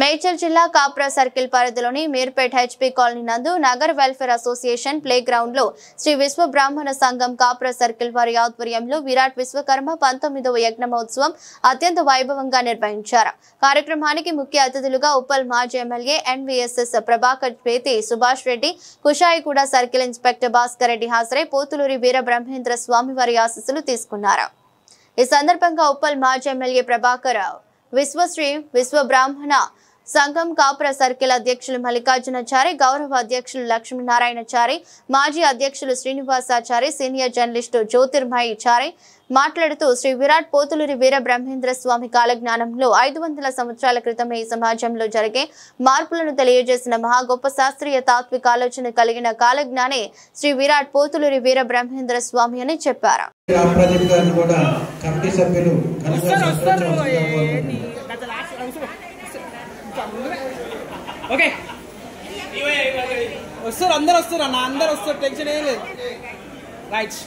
మేడ్చల్ జిల్లా కాప్రా సర్కిల్ పరిధిలోని Meerpet HP colony నందు Nagar welfare association play ground లో శ్రీ విశ్వ బ్రాహ్మణ సంఘం కాప్రా సర్కిల్ వారి ఆధ్వర్యంలో విరాట్ విశ్వకర్మ 19వ యజ్ఞ మహోత్సవం అత్యంత వైభవంగా నిర్వహించారు. కార్యక్రమానికి ముఖ్య అతిథులుగా ఉప్పల్ మాజీ MLA NVSS Prabhakar Pethi Subhash Reddy, Kushaiguda circle inspector Bhaskar Reddy హాజరై పోతులూరి వీర బ్రహ్మేంద్ర స్వామి వారి ఆశీస్సులు తీసుకున్నారు. ఈ సందర్భంగా ఉప్పల్ మాజీ ఎమ్మెల్యే ప్రభాకర్ విశ్వశ్రీ విశ్వ బ్రాహ్మణ సంఘం కాప్రా సర్కిల్ అధ్యక్షులు మల్లికార్జునాచారి, గౌరవ అధ్యక్షులు లక్ష్మీనారాయణచారి, మాజీ అధ్యక్షులు శ్రీనివాసాచారి, సీనియర్ జర్నలిస్టు జ్యోతిర్మయిచారి మాట్లాడుతూ శ్రీ విరాట్ పోతులూరి వీర బ్రహ్మేంద్ర స్వామి కాలజ్ఞానంలో 500 సంవత్సరాల క్రితమే ఈ సమాజంలో జరిగే మార్పులను తెలియజేసిన మహా గొప్ప శాస్త్రీయ తాత్విక ఆలోచన కలిగిన కాలజ్ఞానే శ్రీ విరాట్ పోతులూరి వీర బ్రహ్మేంద్ర స్వామి అని చెప్పారు. ఓకే వస్తారు, అందరు వస్తారు అన్న, అందరు వస్తారు, టెన్షన్ ఏం లేదు. రైట్.